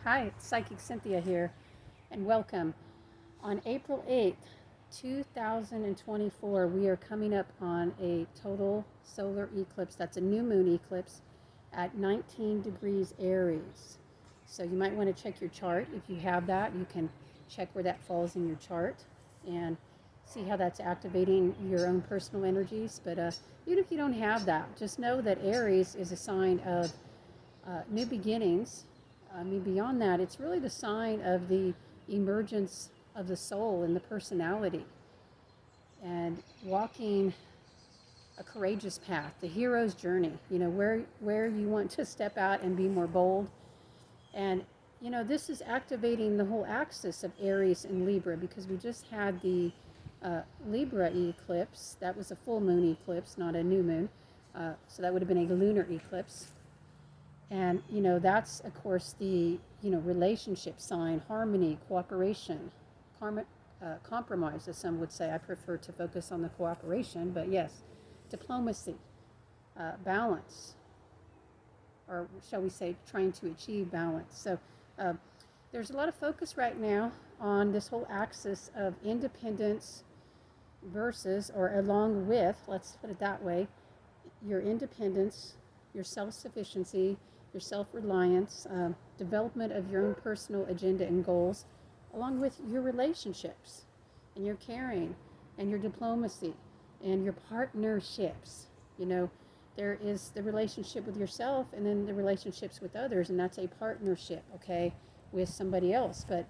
Hi, it's Psychic Cynthia here, and welcome. On April 8th, 2024, we are coming up on a total solar eclipse. That's a new moon eclipse at 19 degrees Aries. So you might want to check your chart. If you have that, you can check where that falls in your chart and see how that's activating your own personal energies. But even if you don't have that, just know that Aries is a sign of new beginnings. I mean, beyond that, it's really the sign of the emergence of the soul and the personality and walking a courageous path, the hero's journey, where you want to step out and be more bold. And, this is activating the whole axis of Aries and Libra because we just had the Libra eclipse. That was a full moon eclipse, not a new moon. So that would have been a lunar eclipse. And, that's, of course, the, relationship sign, harmony, cooperation, compromise, as some would say. I prefer to focus on the cooperation, but yes, diplomacy, balance, or shall we say, trying to achieve balance. So there's a lot of focus right now on this whole axis of independence versus, or along with, let's put it that way, your independence, your self-sufficiency, your self-reliance, development of your own personal agenda and goals, along with your relationships and your caring and your diplomacy and your partnerships. There is the relationship with yourself and then the relationships with others, and that's a partnership, okay, with somebody else. But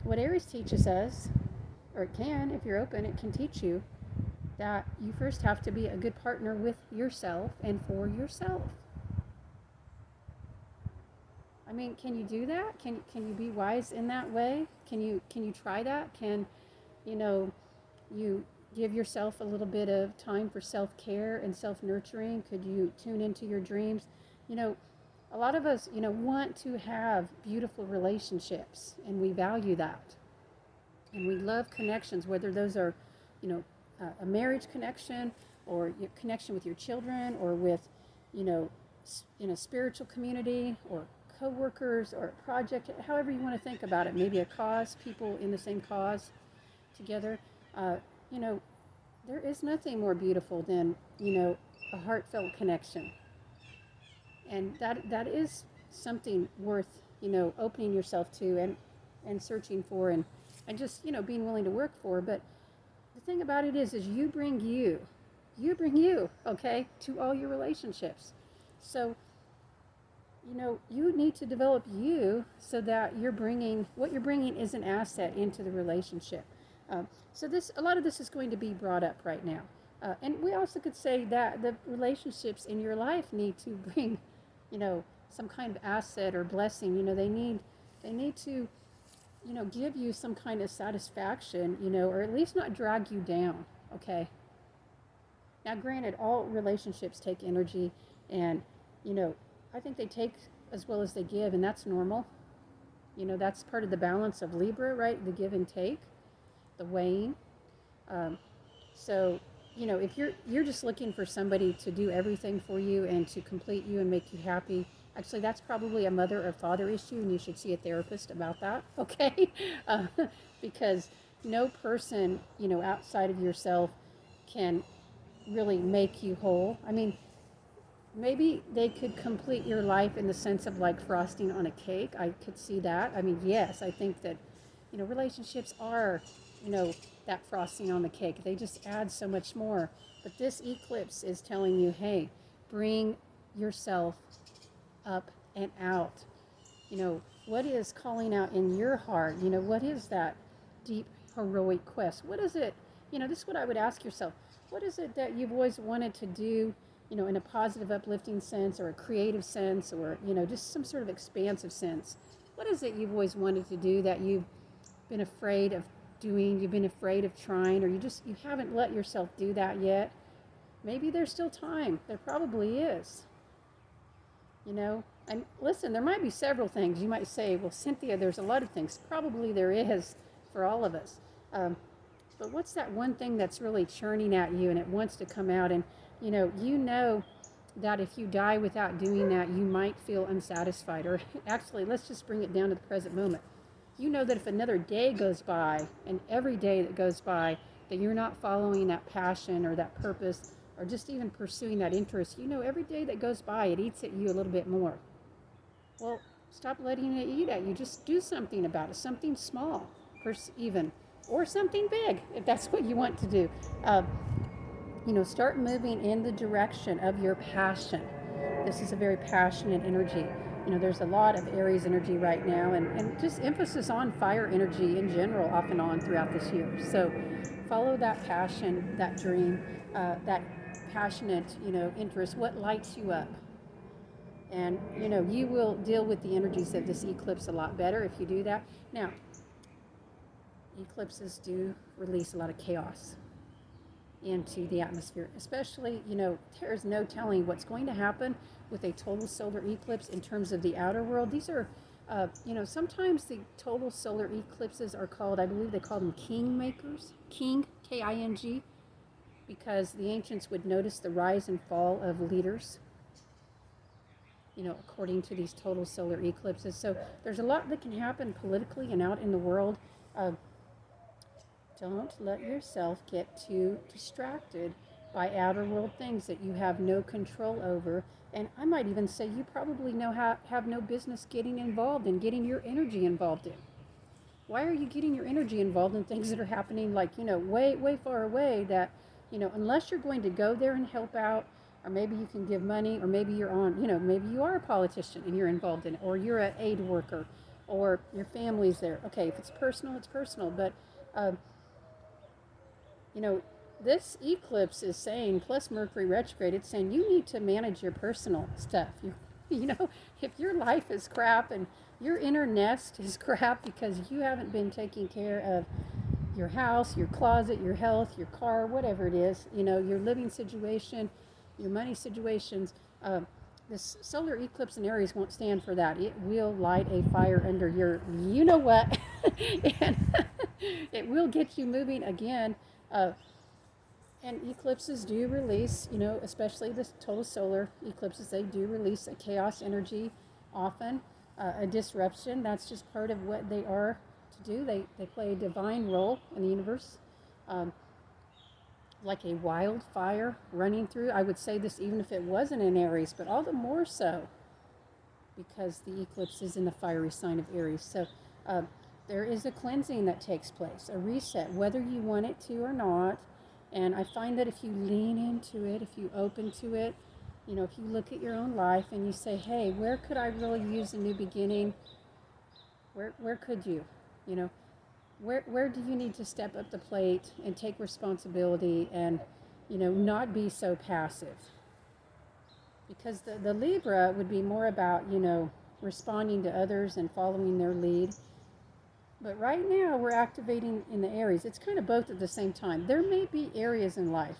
what Aries teaches us, or it can, if you're open, it can teach you that you first have to be a good partner with yourself and for yourself. I mean, can you do that? Can you be wise in that way? Can you try that? Can you give yourself a little bit of time for self-care and self-nurturing? Could you tune into your dreams? A lot of us, want to have beautiful relationships, and we value that. And we love connections, whether those are, a marriage connection or your connection with your children or with, in a spiritual community or co-workers or a project, however you want to think about it, maybe a cause, people in the same cause together. There is nothing more beautiful than, a heartfelt connection. And that is something worth, opening yourself to and searching for and just, being willing to work for. But the thing about it is you bring you, okay, to all your relationships. So, you need to develop you so that what you're bringing is an asset into the relationship. So a lot of this is going to be brought up right now. And we also could say that the relationships in your life need to bring, some kind of asset or blessing. They need to, give you some kind of satisfaction, or at least not drag you down, okay? Now, granted, all relationships take energy, and, I think they take as well as they give, and that's normal. That's part of the balance of Libra, right? The give and take, the weighing. So, if you're just looking for somebody to do everything for you and to complete you and make you happy, actually, that's probably a mother or father issue, and you should see a therapist about that, okay? Because no person, outside of yourself can really make you whole. I mean, maybe they could complete your life in the sense of like frosting on a cake. I could see that. I mean, yes, I think that, relationships are, that frosting on the cake. They just add so much more. But this eclipse is telling you, hey, bring yourself up and out. What is calling out in your heart? What is that deep, heroic quest? What is it? This is what I would ask yourself. What is it that you've always wanted to do, in a positive, uplifting sense or a creative sense or, just some sort of expansive sense? What is it you've always wanted to do that you've been afraid of doing, you've been afraid of trying, or you haven't let yourself do that yet? Maybe there's still time. There probably is. And listen, there might be several things. You might say, well, Cynthia, there's a lot of things. Probably there is for all of us. But what's that one thing that's really churning at you and it wants to come out? And, that if you die without doing that, you might feel unsatisfied. Or actually, let's just bring it down to the present moment. You know that if another day goes by, and every day that goes by, that you're not following that passion or that purpose, or just even pursuing that interest, you know every day that goes by, it eats at you a little bit more. Well, stop letting it eat at you. Just do something about it, something small, even, or something big, if that's what you want to do. Uh, start moving in the direction of your passion. This is a very passionate energy. There's a lot of Aries energy right now, and just emphasis on fire energy in general, off and on throughout this year. So follow that passion, that dream, that passionate, interest, what lights you up. And, you will deal with the energies of this eclipse a lot better if you do that. Now, eclipses do release a lot of chaos into the atmosphere, especially, there's no telling what's going to happen with a total solar eclipse in terms of the outer world. These are, sometimes the total solar eclipses are called, I believe they call them king makers, king, King, because the ancients would notice the rise and fall of leaders, according to these total solar eclipses. So there's a lot that can happen politically and out in the world. Don't let yourself get too distracted by outer world things that you have no control over. And I might even say you probably have no business getting involved in, getting your energy involved in. Why are you getting your energy involved in things that are happening like, way, way far away that, unless you're going to go there and help out, or maybe you can give money, or maybe you're on, maybe you are a politician and you're involved in it, or you're an aid worker, or your family's there. Okay, if it's personal, it's personal. But, this eclipse is saying, plus Mercury retrograde, it's saying you need to manage your personal stuff. If your life is crap and your inner nest is crap because you haven't been taking care of your house, your closet, your health, your car, whatever it is, your living situation, your money situations, this solar eclipse in Aries won't stand for that. It will light a fire under your, what, and it will get you moving again. And eclipses do release, especially the total solar eclipses, they do release a chaos energy often, a disruption. That's just part of what they are to do. They play a divine role in the universe, like a wildfire running through. I would say this even if it wasn't in Aries, but all the more so because the eclipse is in the fiery sign of Aries. So there is a cleansing that takes place, a reset, whether you want it to or not. And I find that if you lean into it, if you open to it, if you look at your own life and you say, hey, where could I really use a new beginning? Where could you? Where do you need to step up the plate and take responsibility and, not be so passive? Because the Libra would be more about, responding to others and following their lead. But right now we're activating in the Aries. It's kind of both at the same time. There may be areas in life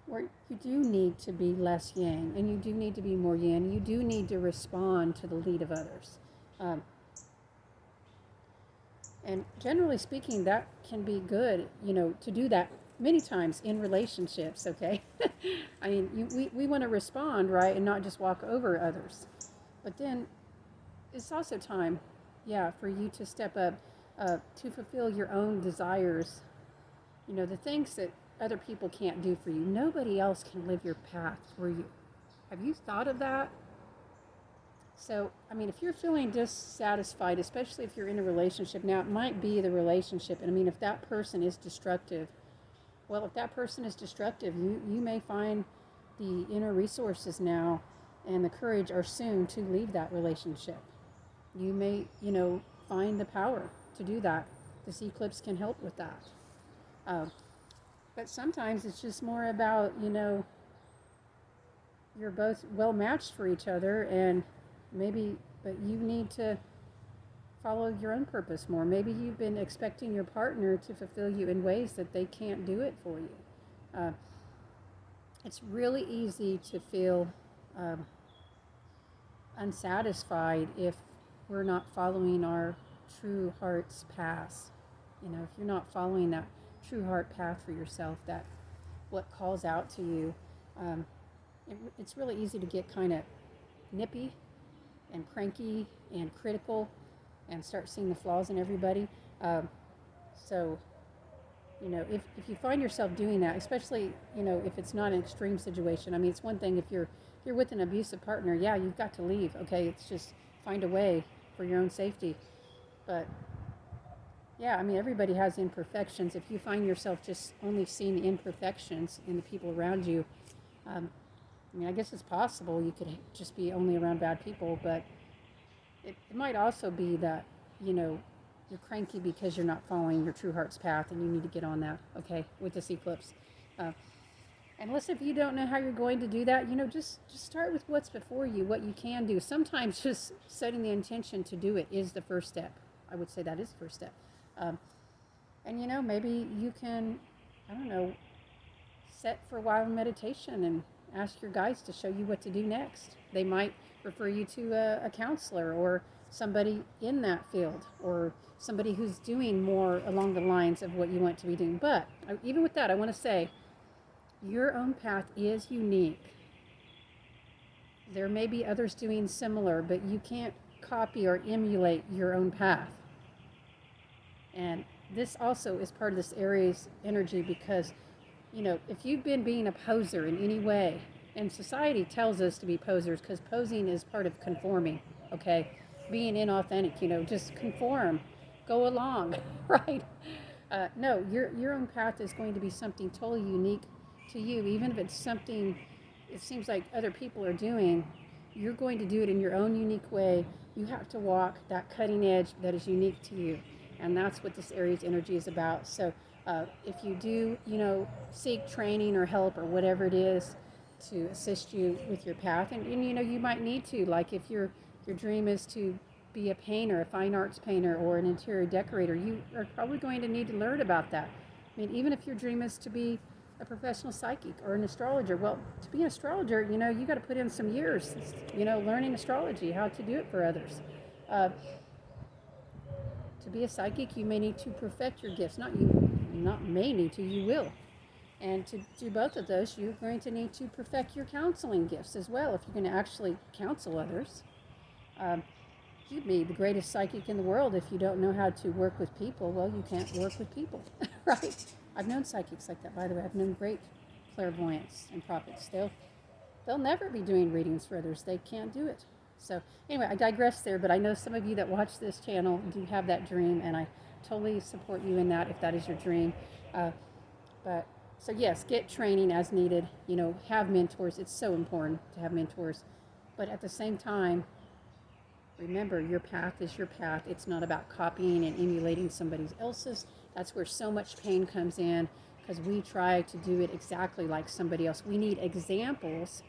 where you do need to be less yang and you do need to be more yin. You do need to respond to the lead of others. And generally speaking, that can be good, to do that many times in relationships, okay? I mean, we want to respond, right, and not just walk over others. But then it's also time, for you to step up to fulfill your own desires. The things that other people can't do for you. Nobody else can live your path for you. Have you thought of that? So, I mean, if you're feeling dissatisfied, especially if you're in a relationship, now it might be the relationship. And I mean, if that person is destructive, if that person is destructive, you may find the inner resources now and the courage or soon to leave that relationship. You may, find the power to do that. This eclipse can help with that. But sometimes it's just more about, you're both well matched for each other and but you need to follow your own purpose more. Maybe you've been expecting your partner to fulfill you in ways that they can't do it for you. It's really easy to feel unsatisfied if we're not following our true heart's path. If you're not following that true heart path for yourself, that what calls out to you, it's really easy to get kind of nippy and cranky and critical and start seeing the flaws in everybody. So, if you find yourself doing that, especially, if it's not an extreme situation. I mean, it's one thing if you're with an abusive partner, yeah, you've got to leave. Okay, it's just find a way for your own safety. But yeah, I mean, everybody has imperfections. If you find yourself just only seeing the imperfections in the people around you, I mean, I guess it's possible you could just be only around bad people, but it might also be that, you know, you're cranky because you're not following your true heart's path and you need to get on that, okay, with this eclipse. Uh, and listen, if you don't know how you're going to do that, just start with what's before you, what you can do. Sometimes just setting the intention to do it is the first step. I would say that is the first step. Um, and, maybe you can, I don't know, set for a while in meditation and ask your guides to show you what to do next. They might refer you to a counselor or somebody in that field or somebody who's doing more along the lines of what you want to be doing. But even with that, I want to say your own path is unique. There may be others doing similar, but you can't copy or emulate your own path. And this also is part of this Aries energy because, if you've been being a poser in any way, and society tells us to be posers because posing is part of conforming, okay? Being inauthentic, just conform, go along, right? No, your own path is going to be something totally unique to you, even if it's something it seems like other people are doing. You're going to do it in your own unique way. You have to walk that cutting edge that is unique to you, and that's what this Aries energy is about. So if you do, seek training or help or whatever it is to assist you with your path, and you might need to, like if your dream is to be a painter, a fine arts painter, or an interior decorator, you are probably going to need to learn about that. I mean, even if your dream is to be a professional psychic or an astrologer, well, to be an astrologer, you got to put in some years, learning astrology, how to do it for others. To be a psychic, you may need to perfect your gifts. Not may need to, you will. And to do both of those, you're going to need to perfect your counseling gifts as well if you're going to actually counsel others. You'd be the greatest psychic in the world if you don't know how to work with people. Well, you can't work with people, right? I've known psychics like that, by the way. I've known great clairvoyants and prophets. They'll never be doing readings for others. They can't do it. So anyway, I digress there, but I know some of you that watch this channel do have that dream, and I totally support you in that if that is your dream. So yes, get training as needed. Have mentors. It's so important to have mentors. But at the same time, remember, your path is your path. It's not about copying and emulating somebody else's. That's where so much pain comes in because we try to do it exactly like somebody else. We need examples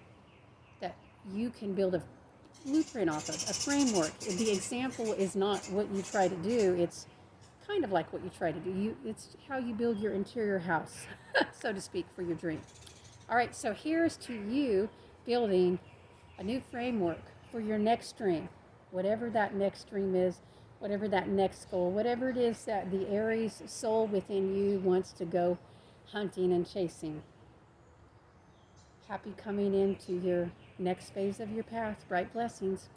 that you can build a blueprint off of, a framework. The example is not what you try to do. It's kind of like what you try to do. It's how you build your interior house, so to speak, for your dream. All right, so here's to you building a new framework for your next dream. Whatever that next dream is, whatever that next goal, whatever it is that the Aries soul within you wants to go hunting and chasing. Happy coming into your next phase of your path. Bright blessings.